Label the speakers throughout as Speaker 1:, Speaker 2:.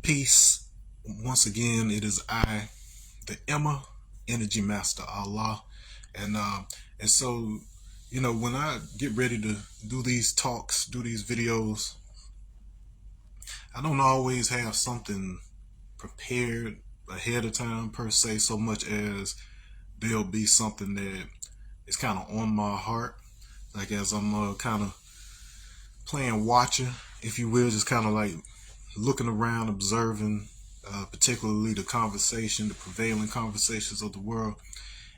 Speaker 1: Peace. Once again, it is I, the Emma Energy Master Allah, and and so when I get ready to do these talks, do these videos, I don't always have something prepared ahead of time per se, so much as there'll be something that is kind of on my heart, like as I'm kind of playing watcher, if you will, just kind of like looking around, observing, particularly the prevailing conversations of the world.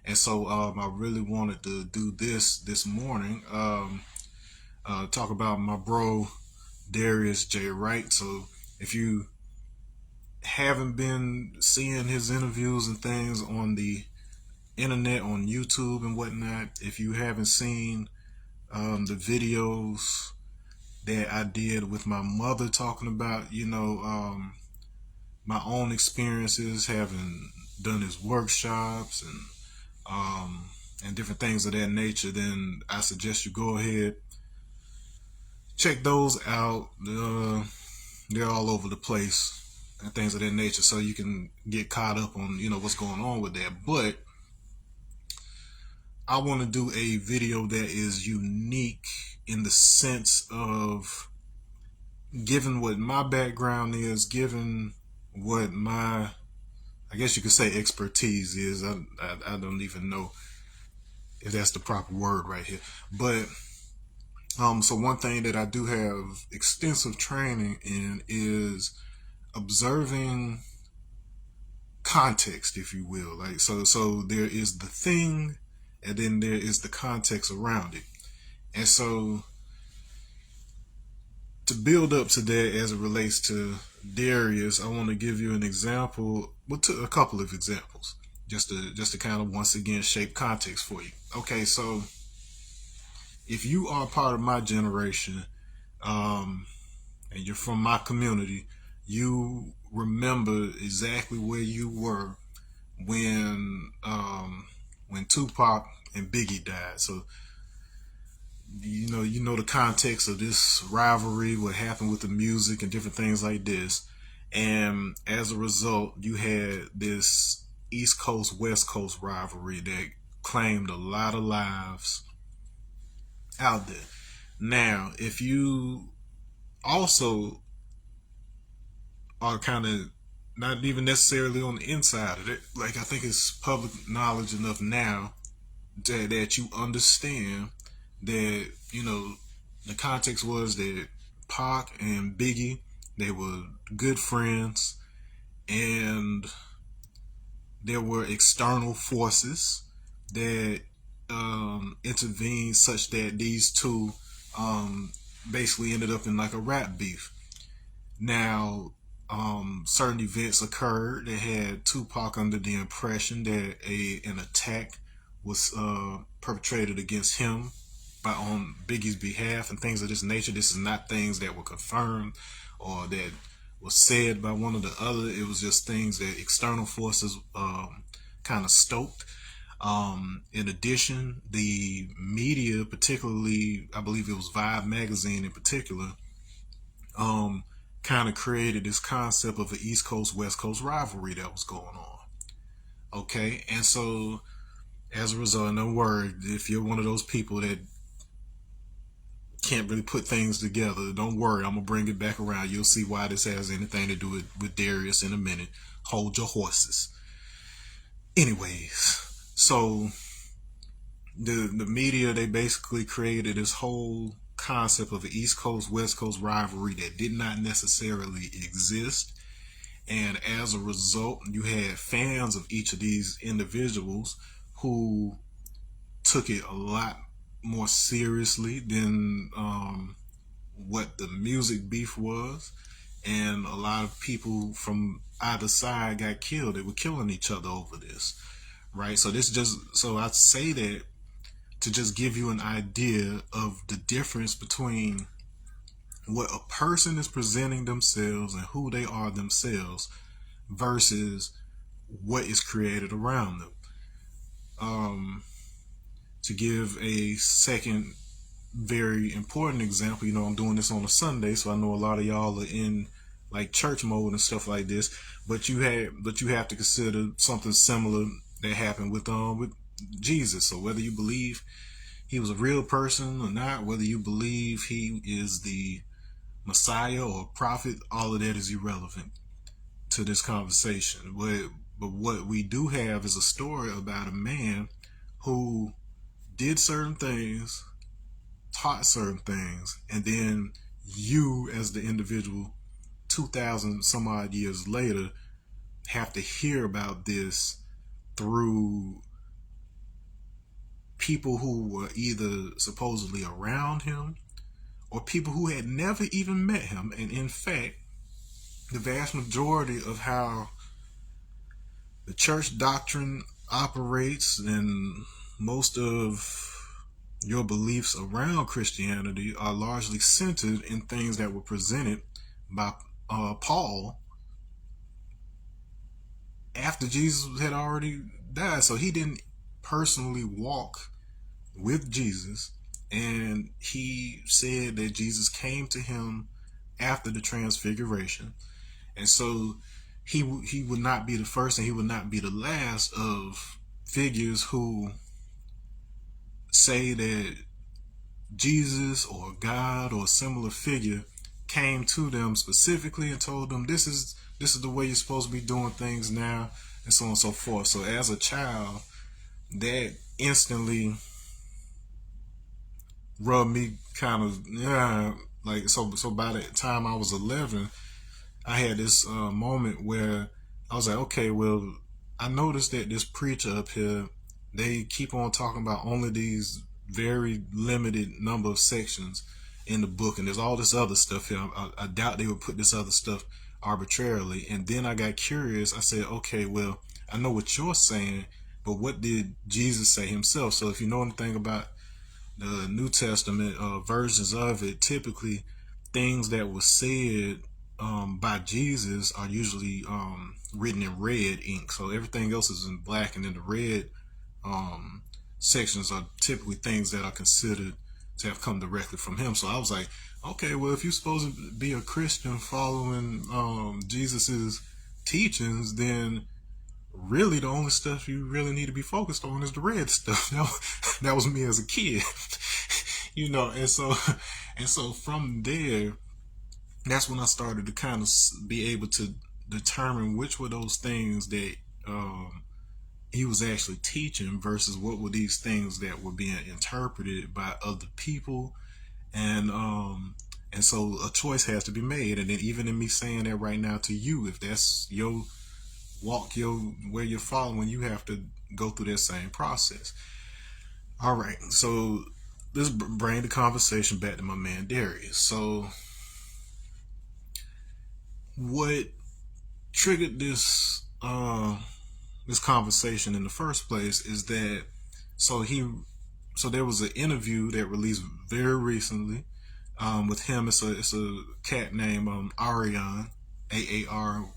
Speaker 1: And so I really wanted to do this morning, talk about my bro, Darius J. Wright. So if you haven't been seeing his interviews and things on the internet, on YouTube and whatnot, if you haven't seen the videos that I did with my mother talking about, my own experiences having done his workshops and different things of that nature, then I suggest you go ahead, check those out. They're all over the place and things of that nature, so you can get caught up on what's going on with that. But I want to do a video that is unique in the sense of, given what my background is, given what my, I guess you could say, expertise is. I don't even know if that's the proper word right here. But so one thing that I do have extensive training in is observing context, if you will. Like so there is the thing, and then there is the context around it. And so to build up to that as it relates to Darius, I want to give you an example, a couple of examples, just to kind of once again shape context for you. Okay, so if you are part of my generation, and you're from my community, you remember exactly where you were when Tupac and Biggie died. So you know the context of this rivalry, what happened with the music and different things like this. And as a result, you had this East Coast, West Coast rivalry that claimed a lot of lives out there. Now, if you also are kind of not even necessarily on the inside of it, like I think it's public knowledge enough now that you understand that, the context was that Pac and Biggie, they were good friends, and there were external forces that intervened such that these two basically ended up in like a rap beef. Now, certain events occurred that had Tupac under the impression that an attack was perpetrated against him on Biggie's behalf and things of this nature. This is not things that were confirmed or that was said by one or the other. It was just things that external forces kind of stoked. In addition, the media, particularly, I believe it was Vibe magazine in particular, kind of created this concept of an East Coast, West Coast rivalry that was going on. Okay, and so as a result, no worry, if you're one of those people that can't really put things together, don't worry, I'm gonna bring it back around. You'll see why this has anything to do with Darius in a minute. Hold your horses. Anyways, so the media, they basically created this whole concept of an East Coast, West Coast rivalry that did not necessarily exist. And as a result, you had fans of each of these individuals who took it a lot more seriously than what the music beef was. And a lot of people from either side got killed. They were killing each other over this, right? So so I say that to just give you an idea of the difference between what a person is presenting themselves and who they are themselves versus what is created around them. To give a second very important example, I'm doing this on a Sunday, so I know a lot of y'all are in like church mode and stuff like this. But you have to consider something similar that happened with Jesus. So whether you believe he was a real person or not, whether you believe he is the Messiah or prophet, all of that is irrelevant to this conversation. But what we do have is a story about a man who did certain things, taught certain things, and then you, as the individual, 2,000 some odd years later, have to hear about this through people who were either supposedly around him or people who had never even met him. And in fact, the vast majority of how the church doctrine operates and most of your beliefs around Christianity are largely centered in things that were presented by Paul after Jesus had already died. So he didn't personally walk with Jesus, and he said that Jesus came to him after the transfiguration. And so he would not be the first and he would not be the last of figures who say that Jesus or God or a similar figure came to them specifically and told them this is the way you're supposed to be doing things now, and so on and so forth. So as a child, that instantly rubbed me kind of, yeah, like, so by the time I was 11, I had this moment where I was like, okay, well, I noticed that this preacher up here, they keep on talking about only these very limited number of sections in the book, and there's all this other stuff here. I doubt they would put this other stuff arbitrarily. And then I got curious. I said, okay, well, I know what you're saying, but what did Jesus say himself? So if you know anything about the New Testament versions of it, typically things that were said by Jesus are usually written in red ink. So everything else is in black, and then the red sections are typically things that are considered to have come directly from him. So I was like, okay, well, if you're supposed to be a Christian following Jesus's teachings, then really the only stuff you really need to be focused on is the red stuff. That was me as a kid. And so from there, that's when I started to kind of be able to determine which were those things that he was actually teaching versus what were these things that were being interpreted by other people. And so a choice has to be made. And then even in me saying that right now to you, if that's your walk, where you're following, you have to go through that same process. All right, so let's bring the conversation back to my man Darius. So what triggered this conversation in the first place is that so there was an interview that released very recently with him. It's a cat named Aryan, Aaryan,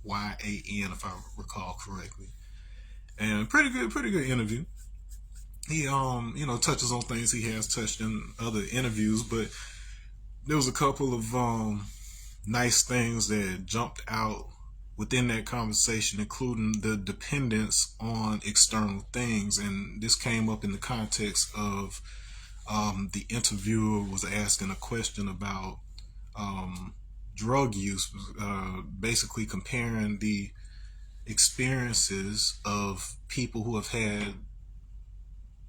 Speaker 1: if I recall correctly, and pretty good interview. He touches on things he has touched in other interviews, but there was a couple of nice things that jumped out within that conversation, including the dependence on external things. And this came up in the context of the interviewer was asking a question about drug use, basically comparing the experiences of people who have had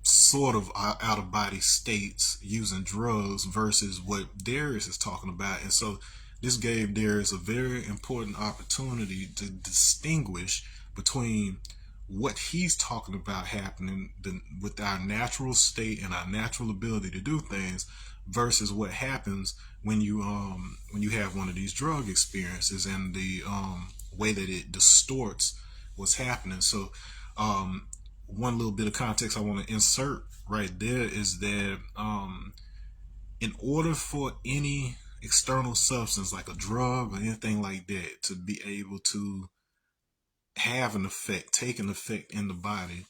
Speaker 1: sort of out of body states using drugs versus what Darius is talking about. And so this gave Darius a very important opportunity to distinguish between what he's talking about happening with our natural state and our natural ability to do things versus what happens when you have one of these drug experiences and the way that it distorts what's happening. So one little bit of context I want to insert right there is that in order for any external substance like a drug or anything like that to be able to have an effect, take an effect in the body,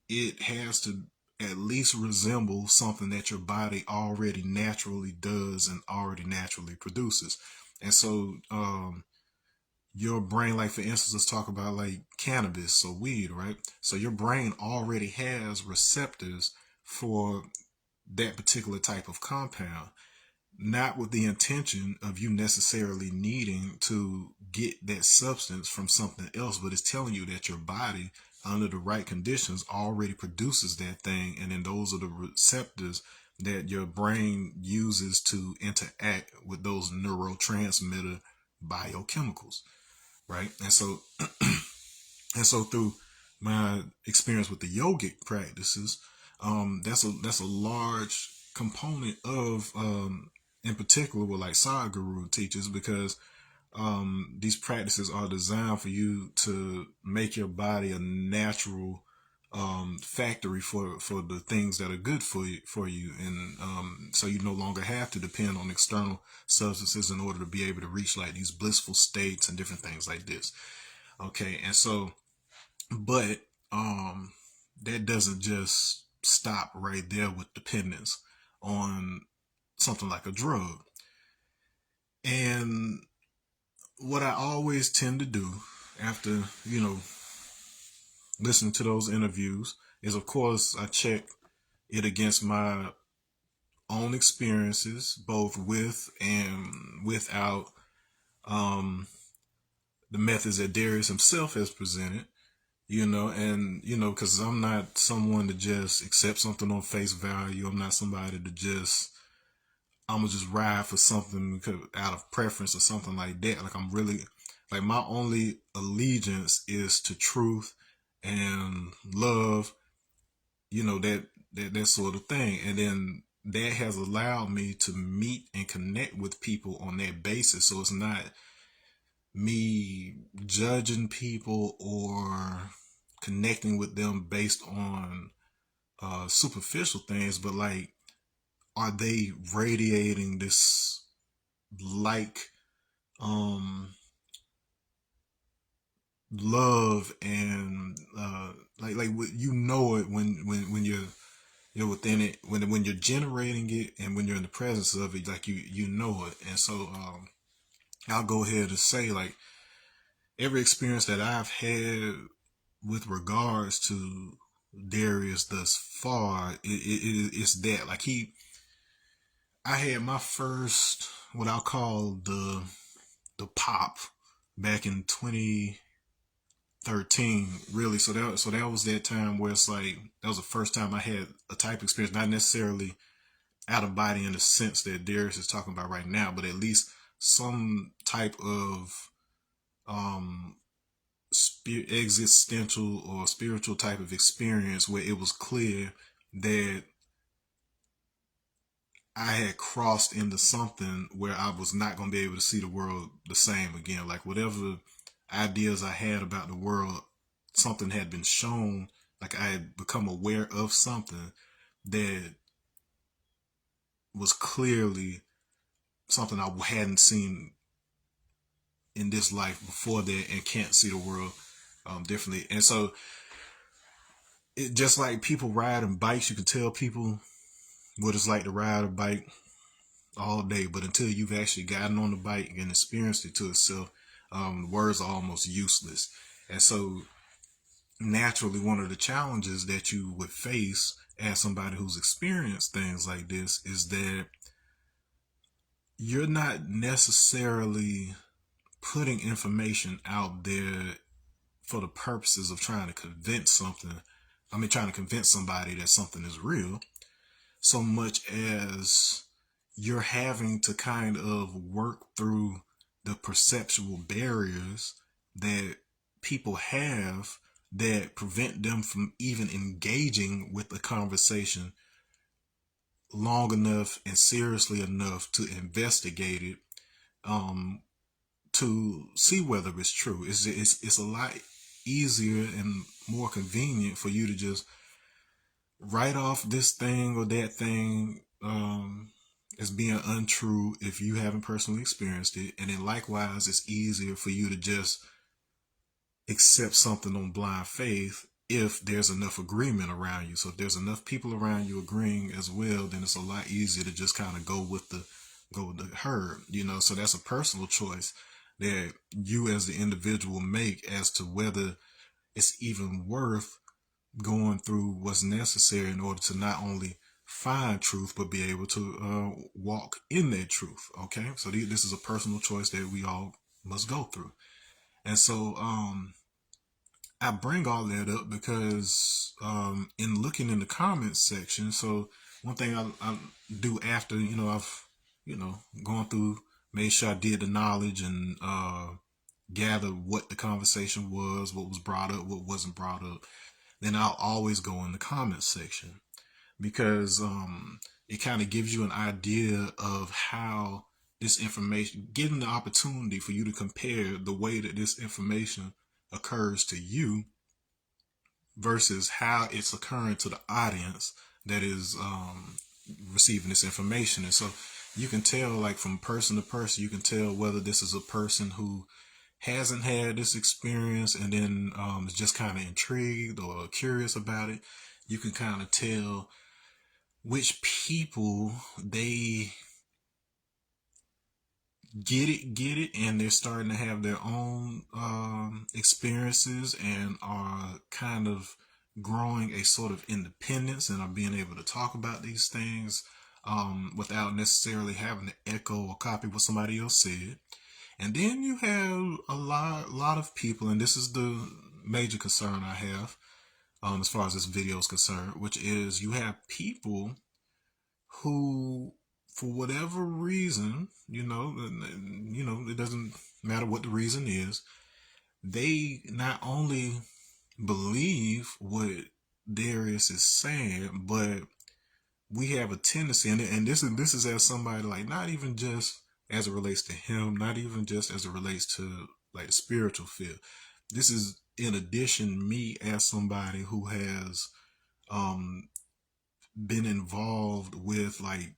Speaker 1: it has to at least resemble something that your body already naturally does and already naturally produces. And so your brain, like for instance, let's talk about like cannabis or weed, right? So your brain already has receptors for that particular type of compound, not with the intention of you necessarily needing to get that substance from something else, but it's telling you that your body, under the right conditions, already produces that thing. And then those are the receptors that your brain uses to interact with those neurotransmitter biochemicals, right? And so through my experience with the yogic practices, that's a large component of in particular what like Sadhguru teaches, because these practices are designed for you to make your body a natural factory for the things that are good for you, and so you no longer have to depend on external substances in order to be able to reach like these blissful states and different things like this. Okay, and so but that doesn't just stop right there with dependence on something like a drug. And what I always tend to do after, listening to those interviews is, of course, I check it against my own experiences, both with and without the methods that Darius himself has presented. And because I'm not someone to just accept something on face value. I'm not somebody to just, I'm gonna just ride for something out of preference or something like that. Like, I'm really, like, my only allegiance is to truth and love, that sort of thing. And then that has allowed me to meet and connect with people on that basis. So it's not me judging people or connecting with them based on superficial things, but like, are they radiating this like love and like it when you're within it, when you're generating it, and when you're in the presence of it, like you know it. And so I'll go ahead and say, like, every experience that I've had with regards to Darius thus far, it's that, like, I had my first, what I'll call the pop, back in 2013, really. So that was that time where it's like, that was the first time I had a type of experience, not necessarily out of body in the sense that Darius is talking about right now, but at least some type of existential or spiritual type of experience where it was clear that I had crossed into something where I was not going to be able to see the world the same again. Like, whatever ideas I had about the world, something had been shown. Like, I had become aware of something that was clearly something I hadn't seen in this life before that, and can't see the world differently. And so, it just like people riding bikes, you can tell people what it's like to ride a bike all day, but until you've actually gotten on the bike and experienced it to itself, words are almost useless. And so, naturally, one of the challenges that you would face as somebody who's experienced things like this is that you're not necessarily putting information out there for the purposes of trying to convince somebody that something is real, so much as you're having to kind of work through the perceptual barriers that people have that prevent them from even engaging with the conversation long enough and seriously enough to investigate it, to see whether it's true. It's a lot easier and more convenient for you to just write off this thing or that thing as being untrue if you haven't personally experienced it. And then likewise, it's easier for you to just accept something on blind faith if there's enough agreement around you. So if there's enough people around you agreeing as well, then it's a lot easier to just kind of go with the go with the herd, so that's a personal choice that you as the individual make as to whether it's even worth going through what's necessary in order to not only find truth but be able to walk in that truth. Okay, so this is a personal choice that we all must go through. And so I bring all that up because in looking in the comments section, so one thing I do after, I've, gone through, made sure I did the knowledge and gather what the conversation was, what was brought up, what wasn't brought up. Then I'll always go in the comments section because it kind of gives you an idea of how this information, getting the opportunity for you to compare the way that this information occurs to you versus how it's occurring to the audience that is receiving this information. And so you can tell, like, from person to person, you can tell whether this is a person who hasn't had this experience and then is just kind of intrigued or curious about it. You can kind of tell which people they get it, and they're starting to have their own experiences and are kind of growing a sort of independence and are being able to talk about these things without necessarily having to echo or copy what somebody else said. And then you have a lot of people, and this is the major concern I have as far as this video is concerned, which is you have people who, for whatever reason, it doesn't matter what the reason is, they not only believe what Darius is saying, but we have a tendency, and this is as somebody, like, not even just as it relates to him, not even just as it relates to like the spiritual field. This is in addition me as somebody who has been involved with like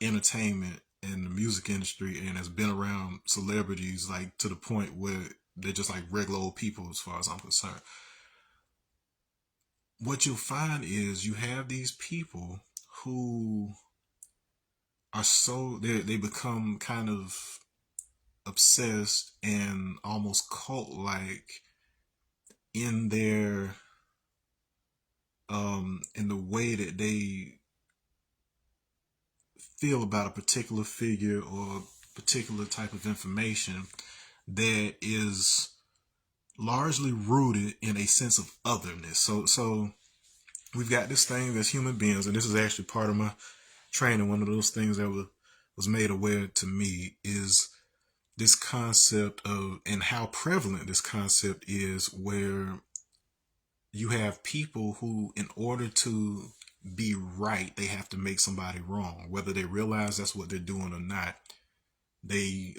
Speaker 1: entertainment and the music industry and has been around celebrities like to the point where they're just like regular old people as far as I'm concerned. What you'll find is you have these people who are so they become kind of obsessed and almost cult like in their in the way that they feel about a particular figure or particular type of information that is largely rooted in a sense of otherness. So we've got this thing as human beings, and this is actually part of my training. One of those things that was made aware to me is this concept of, and how prevalent this concept is, where you have people who, in order to be right, they have to make somebody wrong, whether they realize that's what they're doing or not. They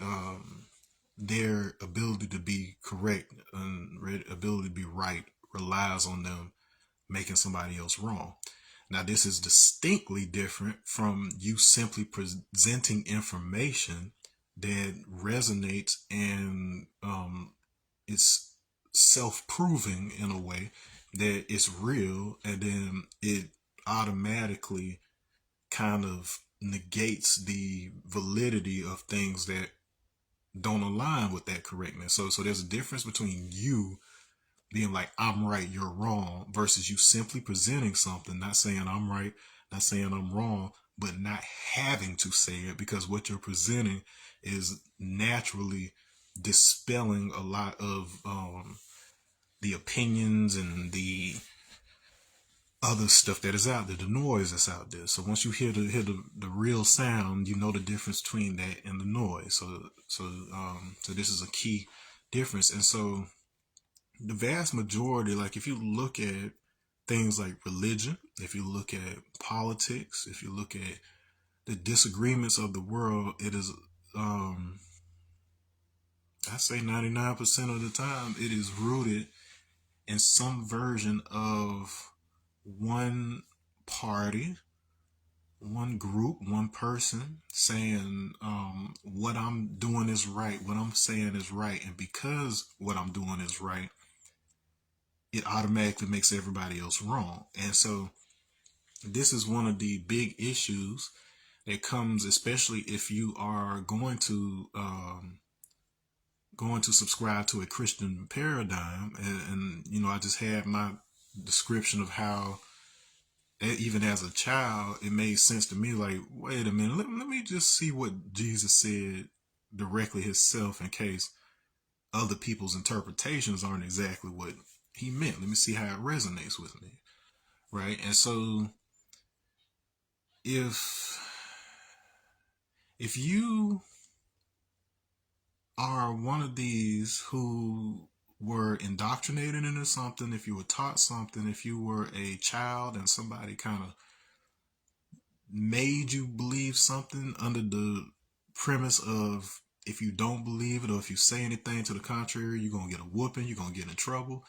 Speaker 1: their ability to be correct and ability to be right relies on them making somebody else wrong. Now, this is distinctly different from you simply presenting information that resonates and it's self-proving in a way that it's real, and then it automatically kind of negates the validity of things that don't align with that correctness. So there's a difference between you being like, I'm right, you're wrong, versus you simply presenting something, not saying I'm right, not saying I'm wrong, but not having to say it, because what you're presenting is naturally dispelling a lot of the opinions and the other stuff that is out there, the noise that's out there. So once you hear the real sound, you know the difference between that and the noise. So this is a key difference. And so the vast majority, like if you look at things like religion, if you look at politics, if you look at the disagreements of the world, it is I say 99% of the time it is rooted in some version of one party, one group, one person saying what I'm doing is right, what I'm saying is right, and because what I'm doing is right, it automatically makes everybody else wrong. And so this is one of the big issues that comes, especially if you are going to subscribe to a Christian paradigm. And you know, I just had my description of how, even as a child, it made sense to me. Like, wait a minute, let me just see what Jesus said directly himself, in case other people's interpretations aren't exactly what he meant. Let me see how it resonates with me, right? And so, if you are one of these who were indoctrinated into something, if you were taught something, if you were a child and somebody kind of made you believe something under the premise of, if you don't believe it or if you say anything to the contrary, you're going to get a whooping, you're going to get in trouble,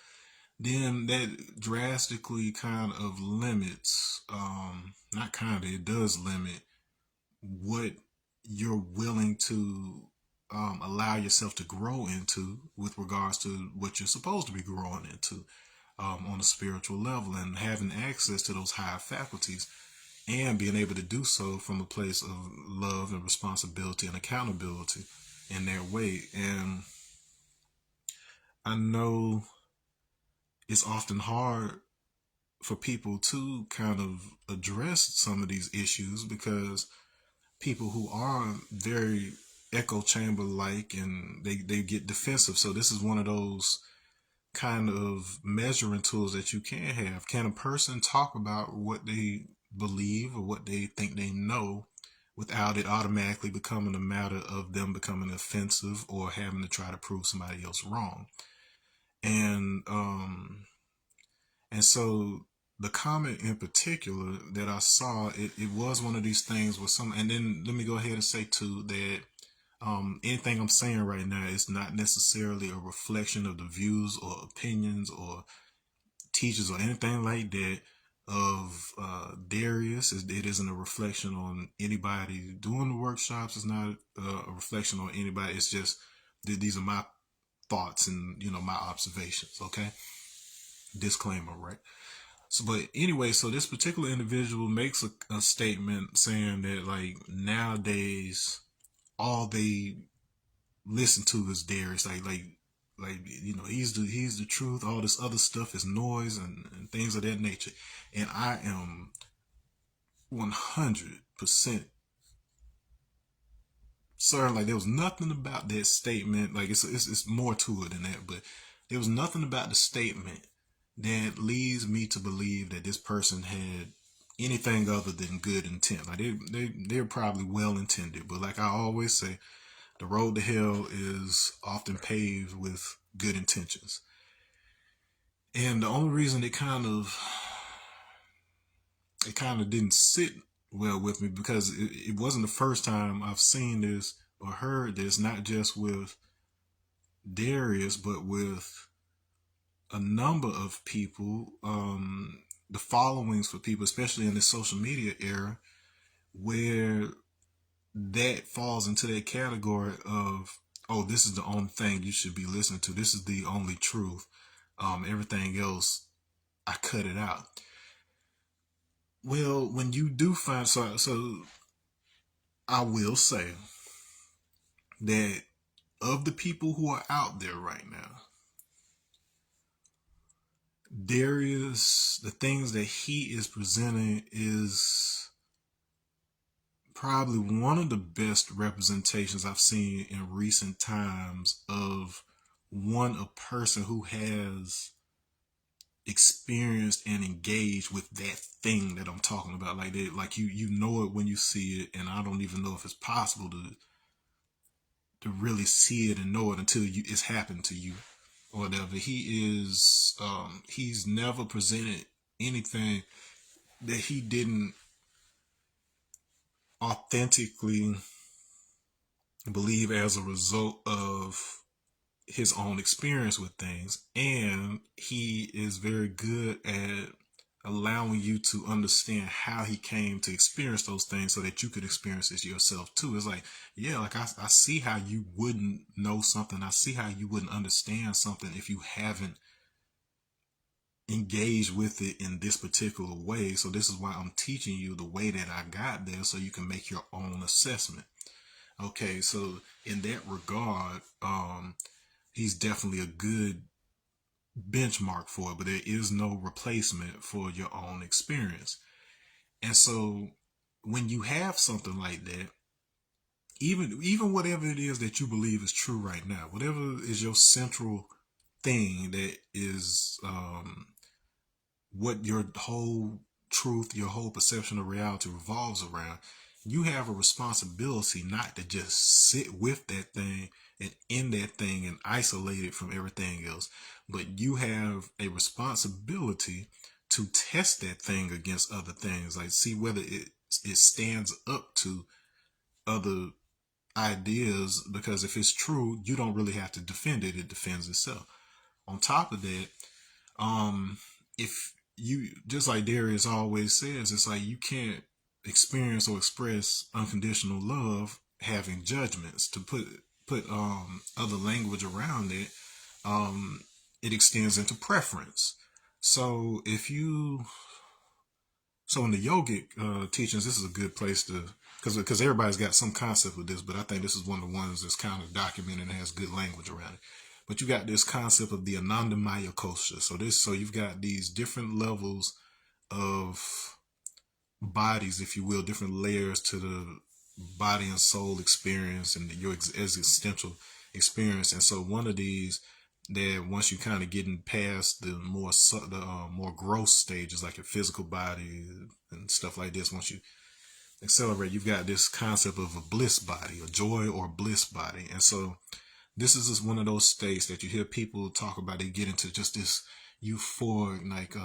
Speaker 1: then that drastically kind of limits, not kind of, it does limit what you're willing to allow yourself to grow into with regards to what you're supposed to be growing into on a spiritual level, and having access to those higher faculties and being able to do so from a place of love and responsibility and accountability in their way. And I know it's often hard for people to kind of address some of these issues, because people who are very echo chamber like, and they get defensive. So this is one of those kind of measuring tools that you can have. Can a person talk about what they believe or what they think they know without it automatically becoming a matter of them becoming offensive or having to try to prove somebody else wrong? And so the comment in particular that I saw, it was one of these things where some, and then let me go ahead and say too that anything I'm saying right now is not necessarily a reflection of the views or opinions or teachers or anything like that of Darius. It isn't a reflection on anybody doing the workshops. It's not a reflection on anybody. It's just these are my thoughts and, you know, my observations. Okay, disclaimer, right? So, but anyway, so this particular individual makes a statement saying that, like, nowadays all they listen to is Darius. Like, you know, he's the truth. All this other stuff is noise and things of that nature. And I am 100% certain, like, there was nothing about that statement. Like, it's more to it than that, but there was nothing about the statement that leads me to believe that this person had anything other than good intent. Like, they're probably well intended, but like I always say, the road to hell is often paved with good intentions. And the only reason it kind of didn't sit well with me, because it wasn't the first time I've seen this or heard this, not just with Darius, but with a number of people, the followings for people, especially in the social media era, where that falls into that category of, oh, this is the only thing you should be listening to. This is the only truth. Everything else, I cut it out. Well, when you do find, so I will say that of the people who are out there right now, Darius, the things that he is presenting is probably one of the best representations I've seen in recent times of a person who has experienced and engaged with that thing that I'm talking about. Like that, like you know it when you see it, and I don't even know if it's possible to really see it and know it until it's happened to you or whatever. He's never presented anything that he didn't authentically believe as a result of his own experience with things. And he is very good at allowing you to understand how he came to experience those things so that you could experience it yourself too. It's like, yeah, like I see how you wouldn't know something. I see how you wouldn't understand something if you haven't engage with it in this particular way. So this is why I'm teaching you the way that I got there, so you can make your own assessment. Okay, so in that regard, he's definitely a good benchmark for it, but there is no replacement for your own experience. And so when you have something like that, even whatever it is that you believe is true right now, whatever is your central thing that is what your whole truth, your whole perception of reality revolves around, you have a responsibility not to just sit with that thing and in that thing and isolate it from everything else, but you have a responsibility to test that thing against other things, like see whether it stands up to other ideas, because if it's true, you don't really have to defend it, it defends itself. On top of that, if you, just like Darius always says, it's like you can't experience or express unconditional love having judgments. To put other language around it, it extends into preference. So if you, so in the yogic teachings, this is a good place to, because everybody's got some concept of this, but I think this is one of the ones that's kind of documented and has good language around it. But you got this concept of the Anandamaya kosha. So you've got these different levels of bodies, if you will, different layers to the body and soul experience and your existential experience. And so one of these, that once you kind of getting past the more gross stages, like your physical body and stuff like this, once you accelerate, you've got this concept of a bliss body, a joy or bliss body. And so this is just one of those states that you hear people talk about. They get into just this euphoric, like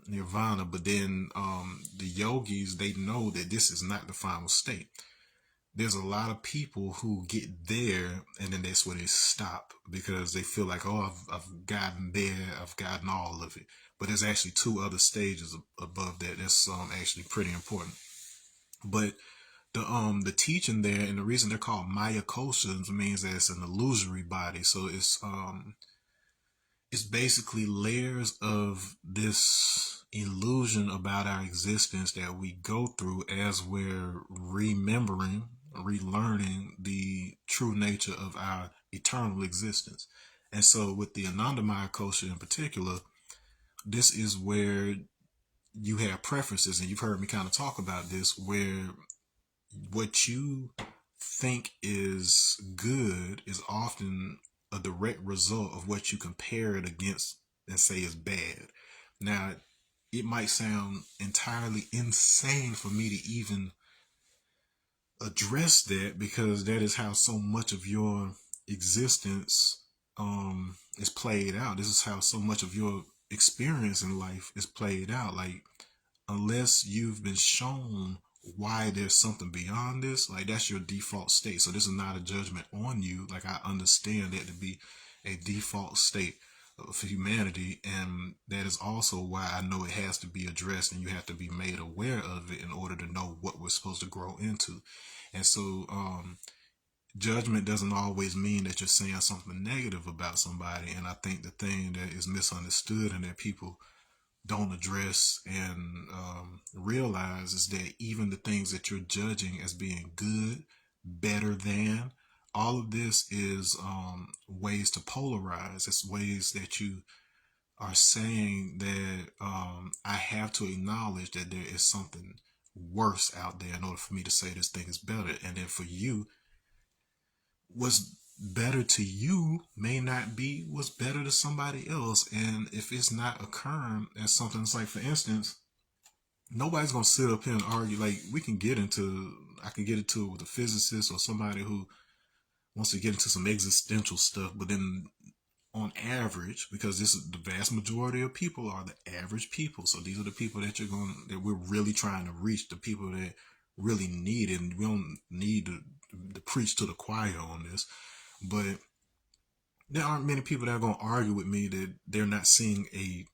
Speaker 1: nirvana, but then the yogis, they know that this is not the final state. There's a lot of people who get there and then that's where they stop, because they feel like, oh, I've gotten there, I've gotten all of it. But there's actually two other stages above that. That's actually pretty important. But the teaching there, and the reason they're called Maya koshas, means that it's an illusory body. So it's basically layers of this illusion about our existence that we go through as we're remembering, relearning the true nature of our eternal existence. And so with the Anandamaya kosha in particular, this is where you have preferences, and you've heard me kind of talk about this, where what you think is good is often a direct result of what you compare it against and say is bad. Now, it might sound entirely insane for me to even address that, because that is how so much of your existence is played out. This is how so much of your experience in life is played out. Like, unless you've been shown why there's something beyond this, like that's your default state. So this is not a judgment on you. Like, I understand that to be a default state of humanity, and that is also why I know it has to be addressed, and you have to be made aware of it in order to know what we're supposed to grow into. And so judgment doesn't always mean that you're saying something negative about somebody. And I think the thing that is misunderstood and that people don't address and realize is that even the things that you're judging as being good, better than, all of this is ways to polarize. It's ways that you are saying that I have to acknowledge that there is something worse out there in order for me to say this thing is better. And then for you, what's better to you may not be what's better to somebody else. And if it's not occurring as something, it's like, for instance, nobody's gonna sit up here and argue. Like, I can get into it with a physicist or somebody who wants to get into some existential stuff, but then on average, because this is the vast majority of people are the average people, so these are the people that we're really trying to reach, the people that really need it. And we don't need to preach to the choir on this, but there aren't many people that are going to argue with me that they're not seeing a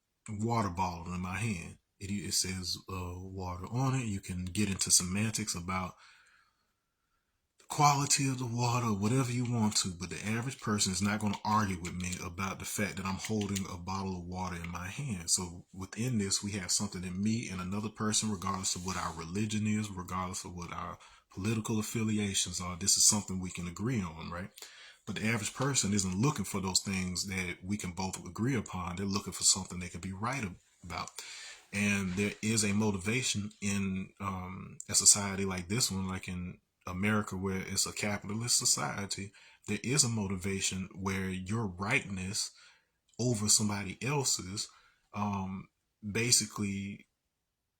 Speaker 1: water bottle in my hand. It says water on it. You can get into semantics about the quality of the water, whatever you want to, but the average person is not going to argue with me about the fact that I'm holding a bottle of water in my hand. So within this, we have something in me and another person, regardless of what our religion is, regardless of what our political affiliations are. This is something we can agree on, right? But the average person isn't looking for those things that we can both agree upon. They're looking for something they can be right about. And there is a motivation in a society like this one, like in America, where it's a capitalist society. There is a motivation where your rightness over somebody else's basically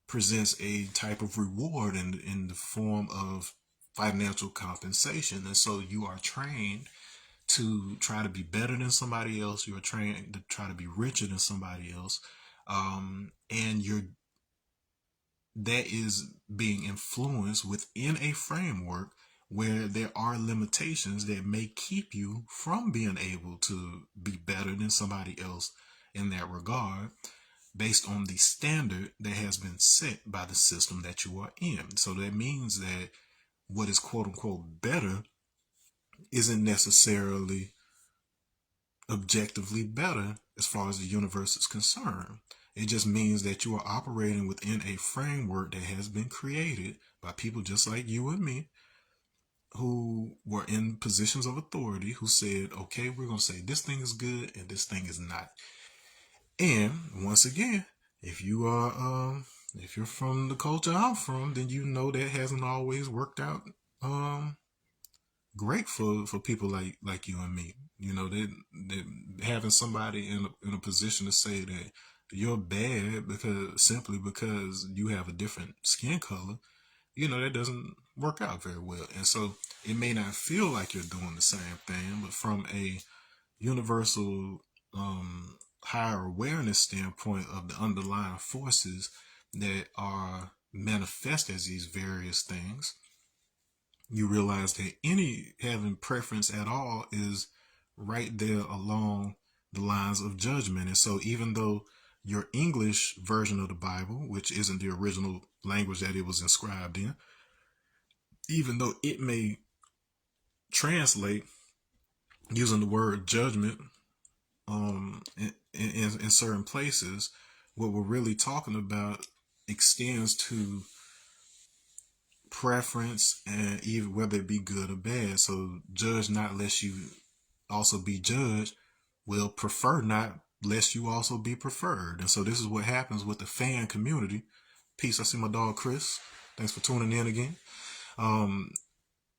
Speaker 1: presents a type of reward in the form of financial compensation. And so you are trained to try to be better than somebody else. You're trained to try to be richer than somebody else. And that is being influenced within a framework where there are limitations that may keep you from being able to be better than somebody else in that regard, based on the standard that has been set by the system that you are in. So that means that what is quote unquote better isn't necessarily objectively better as far as the universe is concerned. It just means that you are operating within a framework that has been created by people just like you and me, who were in positions of authority, who said, okay, we're going to say this thing is good and this thing is not. And once again, if you're from the culture I'm from, then you know that hasn't always worked out great for people like you and me. You know, that having somebody in a position to say that you're bad simply because you have a different skin color, you know, that doesn't work out very well. And so it may not feel like you're doing the same thing, but from a universal higher awareness standpoint of the underlying forces that are manifest as these various things, you realize that any having preference at all is right there along the lines of judgment. And so even though your English version of the Bible, which isn't the original language that it was inscribed in, even though it may translate using the word judgment in certain places, what we're really talking about extends to preference, and even whether it be good or bad. So judge not lest you also be judged. Will prefer not lest you also be preferred. And so this is what happens with the fan community. Peace. I see my dog Chris. Thanks for tuning in again.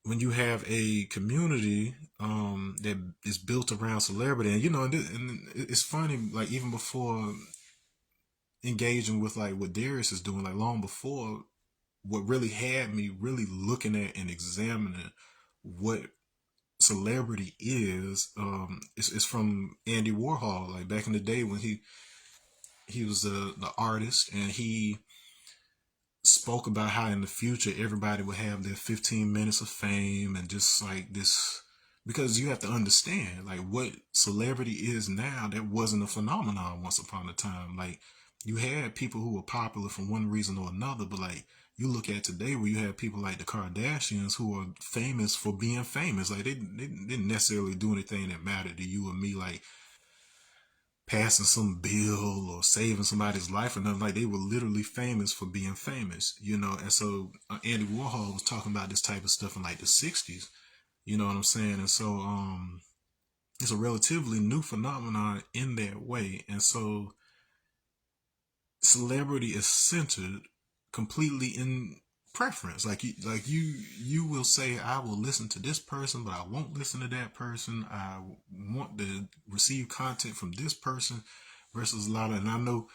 Speaker 1: When you have a community that is built around celebrity, and you know, and it's funny, like even before engaging with like what Darius is doing, like long before, what really had me really looking at and examining what celebrity is from Andy Warhol. Like back in the day when he was the artist, and he spoke about how in the future everybody would have their 15 minutes of fame, and just like this, because you have to understand like what celebrity is now, that wasn't a phenomenon once upon a time. Like you had people who were popular for one reason or another, but like you look at today where you have people like the Kardashians who are famous for being famous. Like they didn't necessarily do anything that mattered to you or me, like passing some bill or saving somebody's life or nothing. Like they were literally famous for being famous, you know. And so Andy Warhol was talking about this type of stuff in like the 60s, you know what I'm saying? And so it's a relatively new phenomenon in that way. And so celebrity is centered completely in preference. Like you will say, I will listen to this person, but I won't listen to that person. I want to receive content from this person versus a lot of, and I know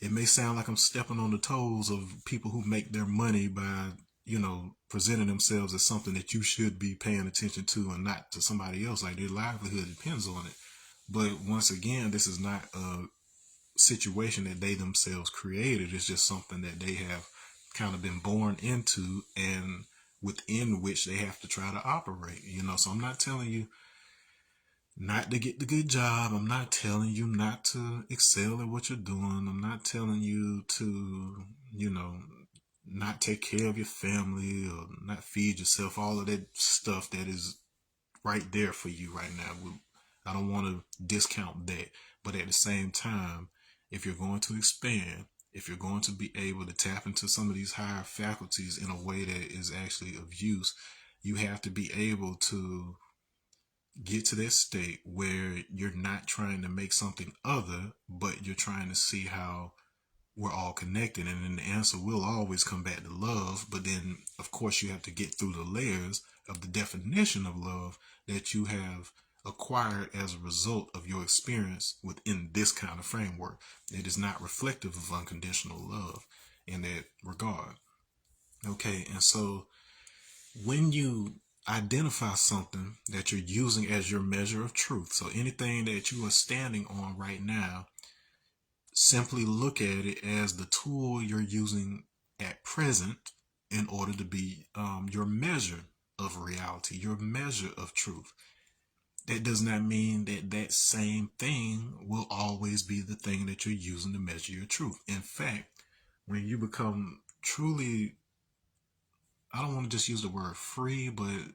Speaker 1: it may sound like I'm stepping on the toes of people who make their money by, you know, presenting themselves as something that you should be paying attention to and not to somebody else. Like their livelihood depends on it. But once again, this is not a situation that they themselves created. It's just something that they have kind of been born into, and within which they have to try to operate, you know. So I'm not telling you not to get the good job. I'm not telling you not to excel at what you're doing. I'm not telling you to, you know, not take care of your family or not feed yourself, all of that stuff that is right there for you right now. I don't want to discount that. But at the same time, if you're going to expand, if you're going to be able to tap into some of these higher faculties in a way that is actually of use, you have to be able to get to that state where you're not trying to make something other, but you're trying to see how we're all connected. And then the answer will always come back to love. But then, of course, you have to get through the layers of the definition of love that you have acquired as a result of your experience within this kind of framework. It is not reflective of unconditional love in that regard. Okay, and so when you identify something that you're using as your measure of truth, so anything that you are standing on right now, simply look at it as the tool you're using at present in order to be your measure of reality, your measure of truth. That does not mean that that same thing will always be the thing that you're using to measure your truth. In fact, when you become truly, I don't want to just use the word free, but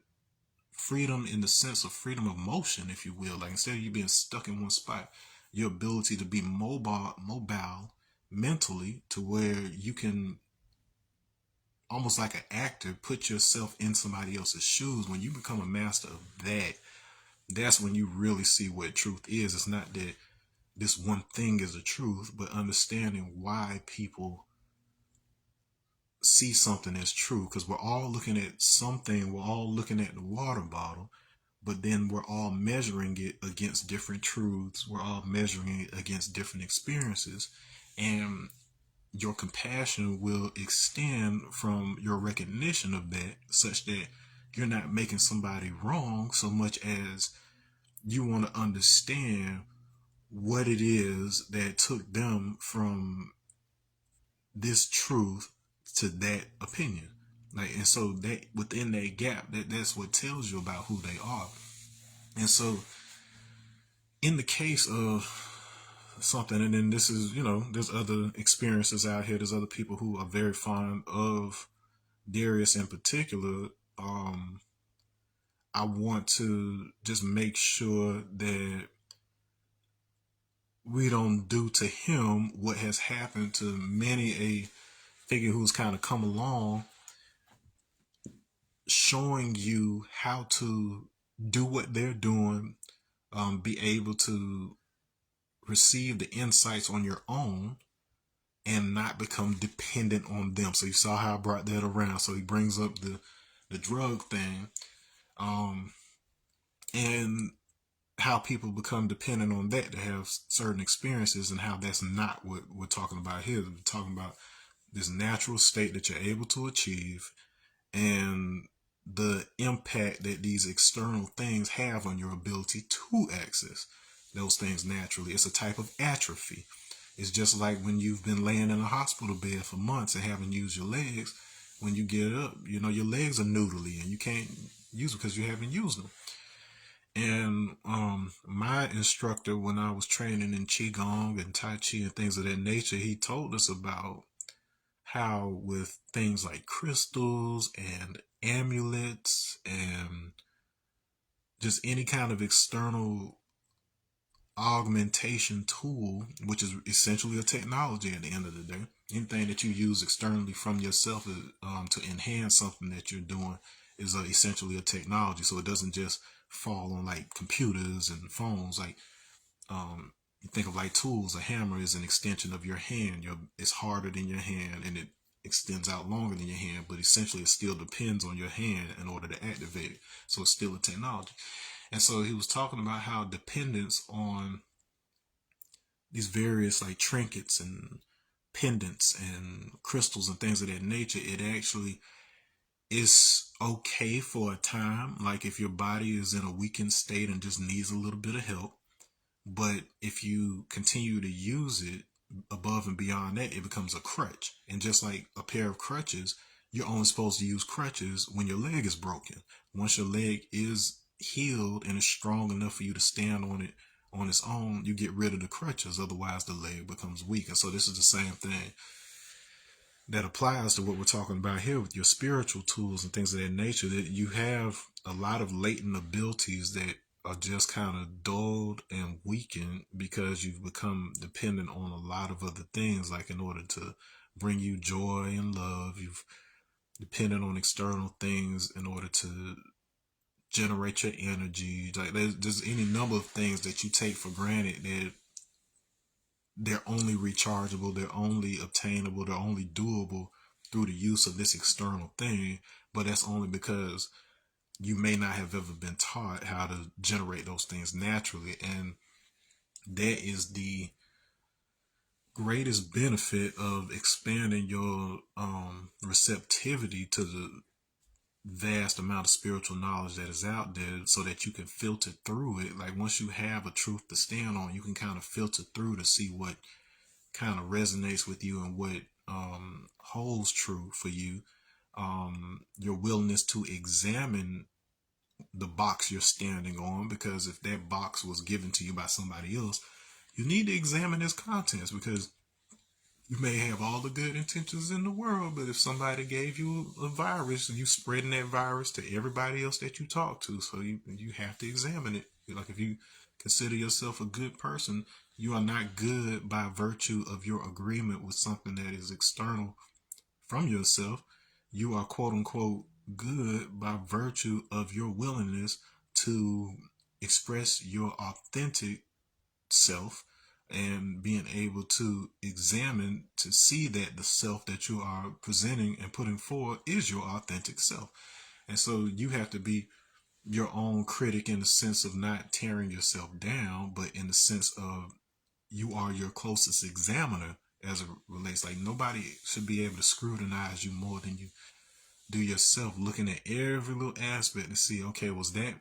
Speaker 1: freedom in the sense of freedom of motion, if you will. Like instead of you being stuck in one spot, your ability to be mobile mentally to where you can, almost like an actor, put yourself in somebody else's shoes. When you become a master of that, that's when you really see what truth is. It's not that this one thing is the truth, but understanding why people see something as true, because we're all looking at something, we're all looking at the water bottle, but then we're all measuring it against different truths, we're all measuring it against different experiences, and your compassion will extend from your recognition of that, such that you're not making somebody wrong so much as you want to understand what it is that took them from this truth to that opinion. Like, and so that within that gap, that's what tells you about who they are. And so in the case of something, and then this is, there's other experiences out here, there's other people who are very fond of Darius in particular. I want to just make sure that we don't do to him what has happened to many a figure who's kind of come along, showing you how to do what they're doing, be able to receive the insights on your own and not become dependent on them. So you saw how I brought that around. So he brings up the drug thing, and how people become dependent on that to have certain experiences, and how that's not what we're talking about here. We're talking about this natural state that you're able to achieve, and the impact that these external things have on your ability to access those things naturally. It's a type of atrophy. It's just like when you've been laying in a hospital bed for months and haven't used your legs. When you get up, your legs are noodly and you can't use them because you haven't used them. And my instructor, when I was training in Qigong and Tai Chi and things of that nature, he told us about how with things like crystals and amulets and just any kind of external augmentation tool, which is essentially a technology at the end of the day, anything that you use externally from yourself to enhance something that you're doing is essentially a technology. So it doesn't just fall on like computers and phones. Like you think of like tools. A hammer is an extension of your hand. It's harder than your hand and it extends out longer than your hand, but essentially it still depends on your hand in order to activate it. So it's still a technology. And so he was talking about how dependence on these various like trinkets and pendants and crystals and things of that nature, it actually is okay for a time. Like if your body is in a weakened state and just needs a little bit of help. But if you continue to use it above and beyond that, it becomes a crutch. And just like a pair of crutches, you're only supposed to use crutches when your leg is broken. Once your leg is healed and is strong enough for you to stand on it on its own, you get rid of the crutches. Otherwise, the leg becomes weak. And so this is the same thing. that applies to what we're talking about here with your spiritual tools and things of that nature, that you have a lot of latent abilities that are just kind of dulled and weakened because you've become dependent on a lot of other things. Like, in order to bring you joy and love, you've depended on external things in order to generate your energy. Like, there's any number of things that you take for granted that they're only rechargeable, they're only obtainable, they're only doable through the use of this external thing. But that's only because you may not have ever been taught how to generate those things naturally. And that is the greatest benefit of expanding your receptivity to the vast amount of spiritual knowledge that is out there, so that you can filter through it. Like, once you have a truth to stand on, you can kind of filter through to see what kind of resonates with you and what holds true for you. Your willingness to examine the box you're standing on, because if that box was given to you by somebody else, you need to examine its contents, because you may have all the good intentions in the world, but if somebody gave you a virus and you spreading that virus to everybody else that you talk to, so you have to examine it. Like, if you consider yourself a good person, you are not good by virtue of your agreement with something that is external from yourself. You are quote unquote good by virtue of your willingness to express your authentic self, and being able to examine to see that the self that you are presenting and putting forward is your authentic self. And so you have to be your own critic, in the sense of not tearing yourself down, but in the sense of you are your closest examiner as it relates. Like, nobody should be able to scrutinize you more than you do yourself, looking at every little aspect to see, okay, was that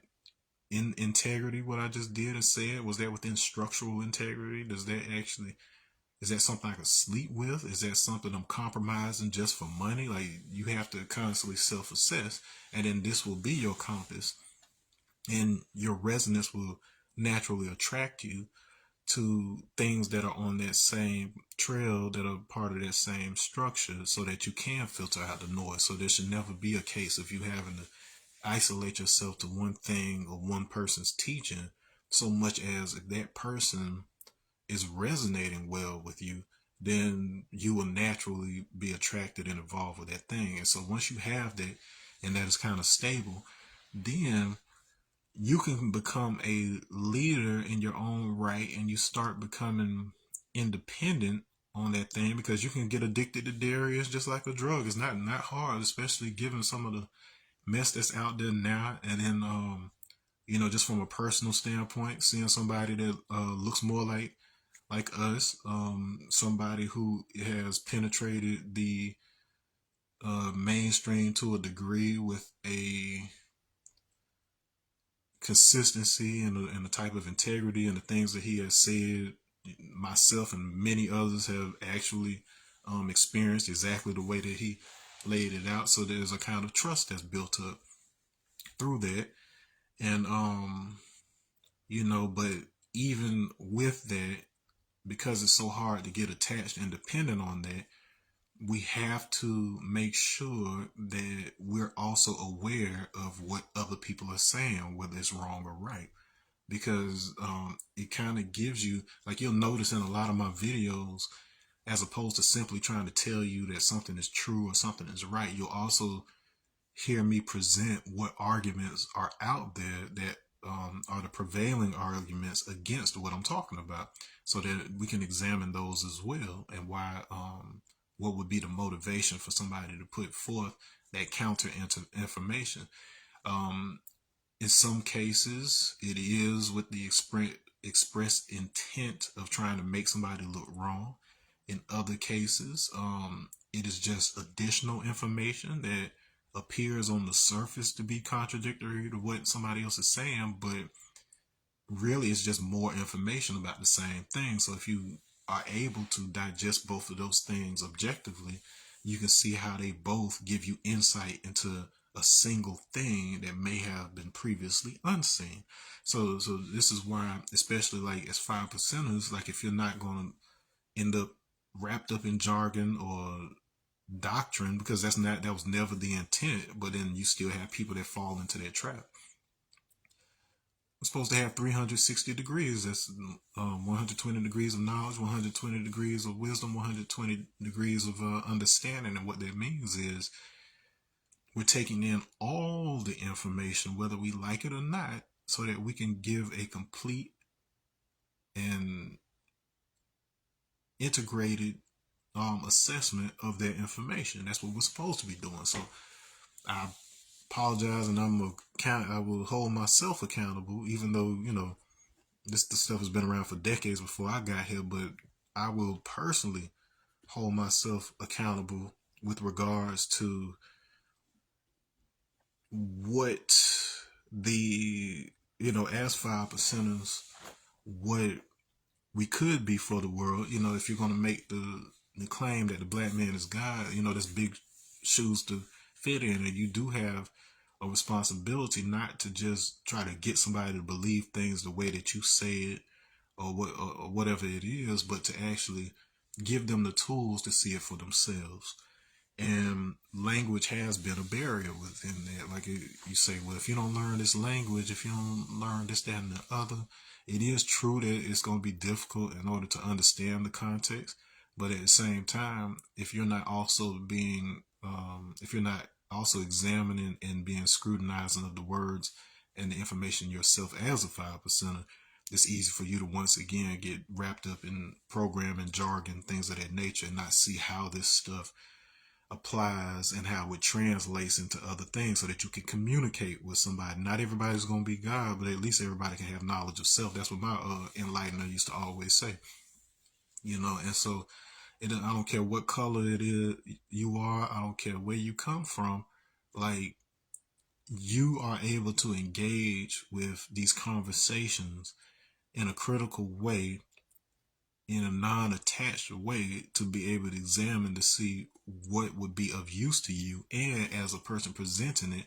Speaker 1: in integrity what I just did and said? Was that within structural integrity? Is that something I can sleep with? Is that something I'm compromising just for money? Like, you have to constantly self-assess, and then this will be your compass, and your resonance will naturally attract you to things that are on that same trail, that are part of that same structure, so that you can filter out the noise. So there should never be a case of you having to isolate yourself to one thing or one person's teaching, so much as if that person is resonating well with you, then you will naturally be attracted and involved with that thing. And so once you have that, and that is kind of stable, then you can become a leader in your own right, and you start becoming independent on that thing, because you can get addicted to Darius just like a drug. It's not hard, especially given some of the mess that's out there now. And then just from a personal standpoint, seeing somebody that looks more like us, somebody who has penetrated the mainstream to a degree, with a consistency and the type of integrity and the things that he has said, myself and many others have actually experienced exactly the way that he laid it out. So there's a kind of trust that's built up through that. And but even with that, because it's so hard to get attached and dependent on that, we have to make sure that we're also aware of what other people are saying, whether it's wrong or right. Because it kind of gives you, like, you'll notice in a lot of my videos, as opposed to simply trying to tell you that something is true or something is right, you'll also hear me present what arguments are out there that are the prevailing arguments against what I'm talking about, so that we can examine those as well, and why what would be the motivation for somebody to put forth that counter information. In some cases, it is with the express intent of trying to make somebody look wrong. In other cases, it is just additional information that appears on the surface to be contradictory to what somebody else is saying, but really it's just more information about the same thing. So if you are able to digest both of those things objectively, you can see how they both give you insight into a single thing that may have been previously unseen. So this is why, especially like as 5%ers, like, if you're not going to end up wrapped up in jargon or doctrine, because that was never the intent. But then you still have people that fall into that trap. We're supposed to have 360 degrees. That's 120 degrees of knowledge, 120 degrees of wisdom, 120 degrees of understanding. And what that means is we're taking in all the information, whether we like it or not, so that we can give a complete and integrated assessment of that information. That's what we're supposed to be doing. So I apologize, and I will hold myself accountable, even though this stuff has been around for decades before I got here. But I will personally hold myself accountable with regards to what the as 5%ers, what we could be for the world. If you're going to make the claim that the black man is God, that's big shoes to fit in, and you do have a responsibility not to just try to get somebody to believe things the way that you say it, or whatever it is, but to actually give them the tools to see it for themselves. And language has been a barrier within that. Like you say, well, if you don't learn this language, if you don't learn this, that, and the other, it is true that it's going to be difficult in order to understand the context. But at the same time, if you're not also examining and being scrutinizing of the words and the information yourself as a 5%er, it's easy for you to once again get wrapped up in programming, jargon, things of that nature, and not see how this stuff applies and how it translates into other things, so that you can communicate with somebody. Not everybody's going to be God, but at least everybody can have knowledge of self. That's what my enlightener used to always say. And so I don't care what color it is you are, I don't care where you come from, like, you are able to engage with these conversations in a critical way, in a non-attached way, to be able to examine to see what would be of use to you. And as a person presenting it,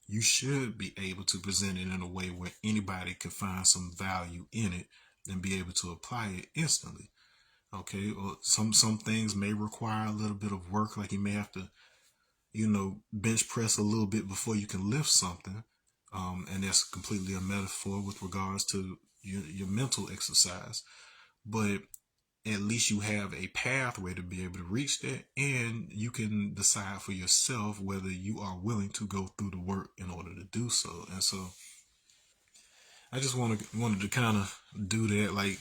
Speaker 1: you should be able to present it in a way where anybody can find some value in it and be able to apply it instantly. Okay, or some things may require a little bit of work, like you may have to bench press a little bit before you can lift something, and that's completely a metaphor with regards to your mental exercise. But at least you have a pathway to be able to reach that, and you can decide for yourself whether you are willing to go through the work in order to do so. And so I just wanted to kind of do that. Like,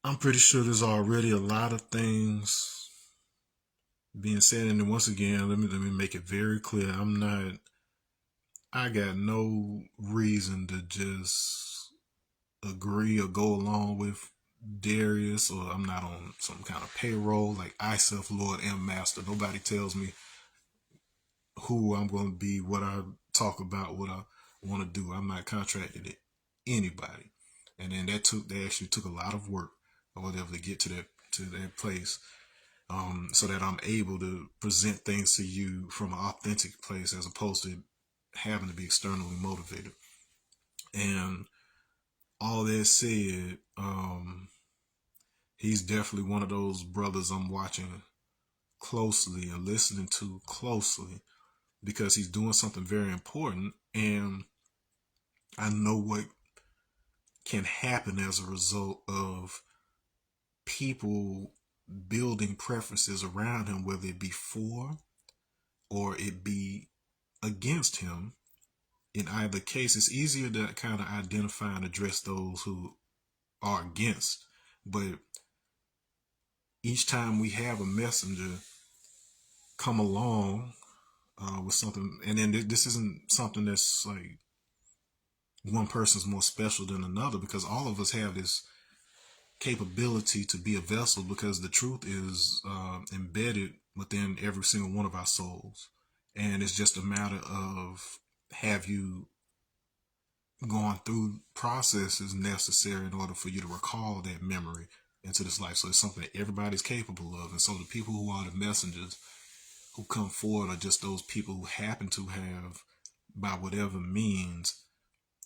Speaker 1: I'm pretty sure there's already a lot of things being said, and then once again, let me make it very clear. I got no reason to just agree or go along with Darius, or I'm not on some kind of payroll. Like, I, self, Lord, am Master. Nobody tells me who I'm going to be, what I talk about, what I want to do. I'm not contracted to anybody. And then that actually took a lot of work or whatever to get to that place, so that I'm able to present things to you from an authentic place, as opposed to having to be externally motivated. And all that said, he's definitely one of those brothers I'm watching closely and listening to closely, because he's doing something very important, and I know what can happen as a result of people building preferences around him, whether it be for or it be against him. In either case, it's easier to kind of identify and address those who are against. But each time we have a messenger come along with something, and then this isn't something that's like one person's more special than another, because all of us have this capability to be a vessel, because the truth is embedded within every single one of our souls. And it's just a matter of, have you gone through processes necessary in order for you to recall that memory into this life. So it's something that everybody's capable of. And so the people who are the messengers who come forward are just those people who happen to have, by whatever means,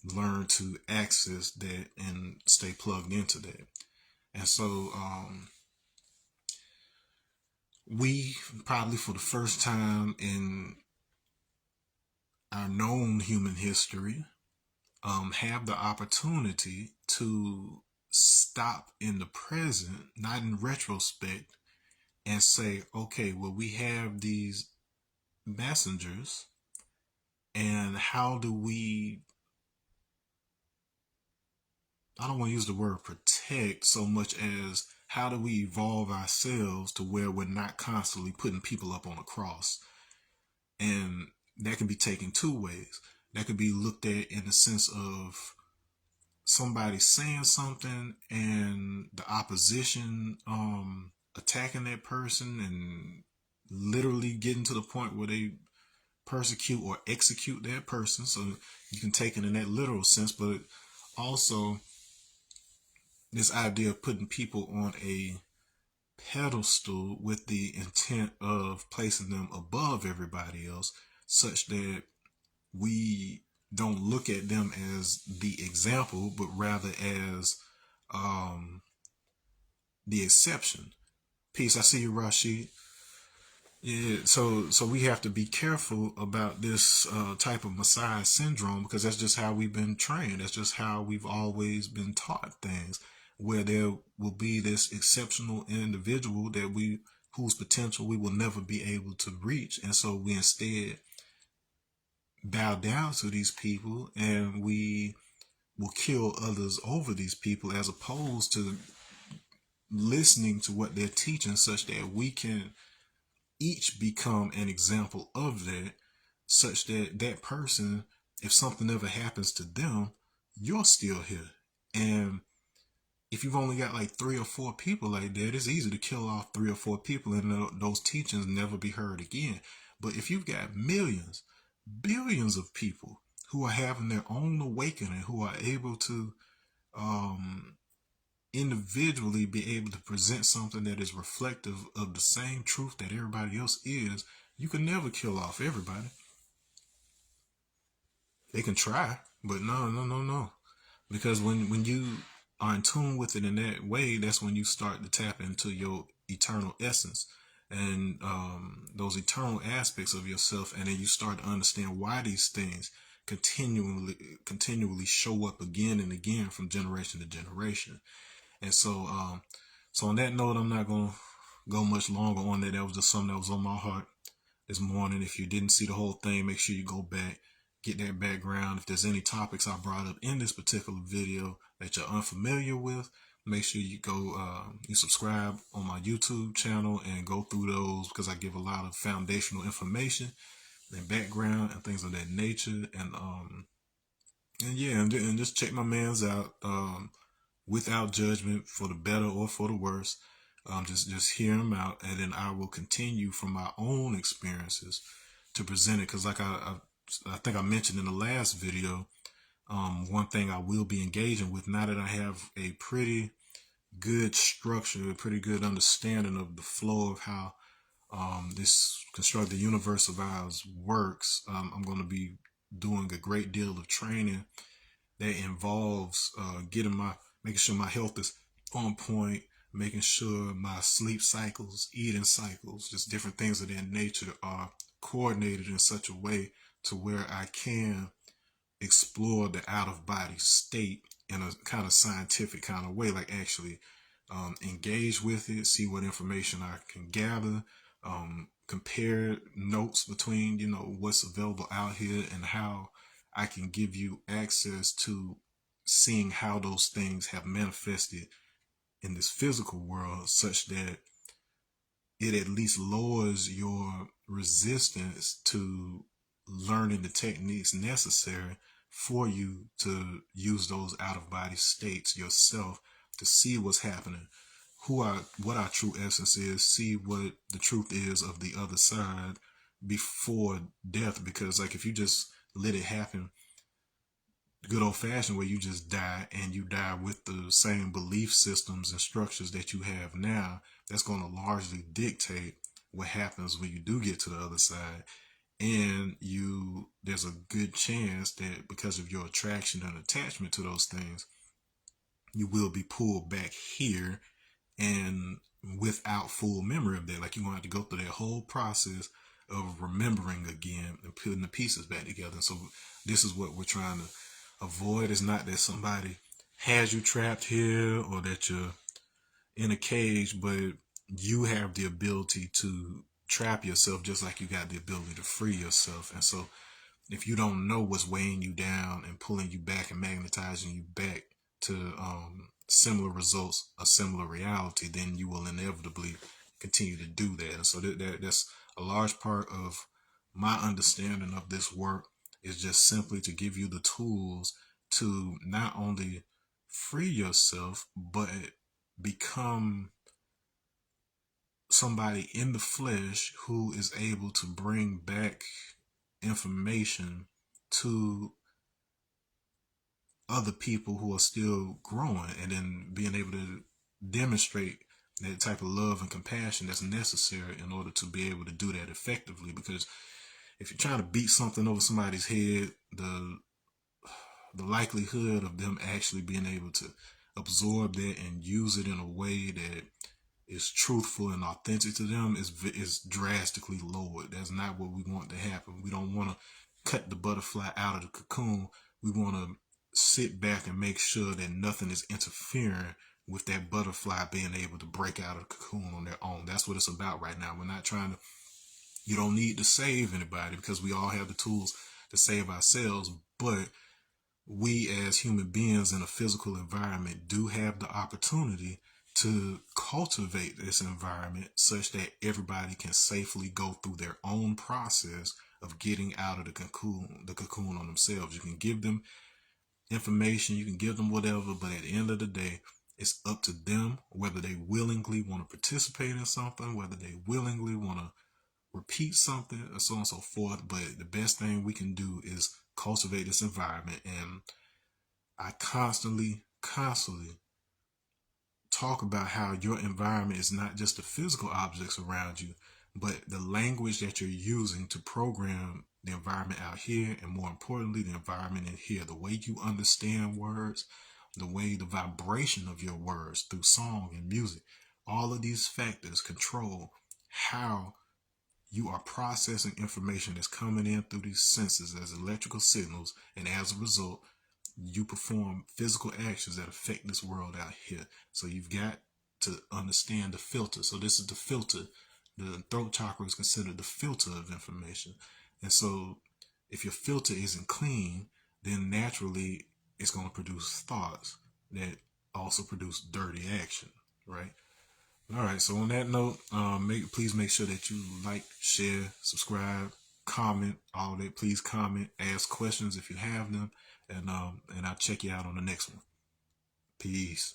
Speaker 1: learn to access that and stay plugged into that. And so we probably for the first time in our known human history have the opportunity to stop in the present, not in retrospect, and say, okay, well, we have these messengers, and how do we, I don't want to use the word protect so much as how do we evolve ourselves to where we're not constantly putting people up on a cross? And that can be taken two ways. That could be looked at in the sense of somebody saying something and the opposition attacking that person and literally getting to the point where they persecute or execute that person. So you can take it in that literal sense, but also this idea of putting people on a pedestal with the intent of placing them above everybody else, such that we don't look at them as the example, but rather as the exception. Peace. I see you, Rashid. Yeah, so we have to be careful about this type of Messiah syndrome, because that's just how we've been trained. That's just how we've always been taught things, where there will be this exceptional individual that whose potential we will never be able to reach, and so we instead bow down to these people, and we will kill others over these people, as opposed to listening to what they're teaching, such that we can each become an example of that, such that that person, if something ever happens to them, you're still here. And if you've only got like 3 or 4 people like that, it's easy to kill off 3 or 4 people and those teachings never be heard again. But if you've got millions, billions of people who are having their own awakening, who are able to um, individually be able to present something that is reflective of the same truth that everybody else is, you can never kill off everybody. They can try, but no, no, no, no. Because when you are in tune with it in that way, that's when you start to tap into your eternal essence and those eternal aspects of yourself, and then you start to understand why these things continually show up again and again from generation to generation. And so on that note, I'm not gonna go much longer on that. That was just something that was on my heart this morning. If you didn't see the whole thing, make sure you go back, get that background. If there's any topics I brought up in this particular video that you're unfamiliar with, make sure you go, you subscribe on my YouTube channel and go through those, because I give a lot of foundational information and background and things of that nature. And yeah, and just check my man's out. Without judgment, for the better or for the worse. Just hear him out, and then I will continue from my own experiences to present it. Because like I think I mentioned in the last video, one thing I will be engaging with, now that I have a pretty good structure, a pretty good understanding of the flow of how this constructed universe of ours works, I'm going to be doing a great deal of training that involves making sure my health is on point, making sure my sleep cycles, eating cycles, just different things of that nature are coordinated in such a way to where I can explore the out of body state in a kind of scientific kind of way, like actually engage with it, see what information I can gather, compare notes between, what's available out here, and how I can give you access to seeing how those things have manifested in this physical world, such that it at least lowers your resistance to learning the techniques necessary for you to use those out of body states yourself, to see what's happening, what our true essence is, see what the truth is of the other side before death. Because like if you just let it happen good old fashioned way, you just die, and you die with the same belief systems and structures that you have now, that's going to largely dictate what happens when you do get to the other side. And there's a good chance that because of your attraction and attachment to those things, you will be pulled back here, and without full memory of that. Like you're going to have to go through that whole process of remembering again and putting the pieces back together. And so this is what we're trying to avoid. It's not that somebody has you trapped here or that you're in a cage, but you have the ability to trap yourself just like you got the ability to free yourself. And so if you don't know what's weighing you down and pulling you back and magnetizing you back to similar results, a similar reality, then you will inevitably continue to do that. And so that's a large part of my understanding of this work, is just simply to give you the tools to not only free yourself, but become somebody in the flesh who is able to bring back information to other people who are still growing, and then being able to demonstrate that type of love and compassion that's necessary in order to be able to do that effectively. Because if you're trying to beat something over somebody's head, the likelihood of them actually being able to absorb that and use it in a way that is truthful and authentic to them is drastically lowered. That's not what we want to happen. We don't want to cut the butterfly out of the cocoon. We want to sit back and make sure that nothing is interfering with that butterfly being able to break out of the cocoon on their own. That's what it's about right now. We're not trying to, you don't need to save anybody, because we all have the tools to save ourselves. But we as human beings in a physical environment do have the opportunity to cultivate this environment such that everybody can safely go through their own process of getting out of the cocoon on themselves. You can give them information, you can give them whatever, but at the end of the day, it's up to them whether they willingly want to participate in something, whether they willingly want to repeat something, or so on and so forth. But the best thing we can do is cultivate this environment. And I constantly talk about how your environment is not just the physical objects around you, but the language that you're using to program the environment out here, and more importantly, the environment in here. The way you understand words, the way the vibration of your words through song and music, all of these factors control how you are processing information that's coming in through these senses as electrical signals, and as a result, you perform physical actions that affect this world out here. So you've got to understand the filter. So this is the filter. The throat chakra is considered the filter of information. And so if your filter isn't clean, then naturally it's going to produce thoughts that also produce dirty action, right? All right. So on that note, please make sure that you like, share, subscribe, comment, all that. Please comment, ask questions if you have them, and I'll check you out on the next one. Peace.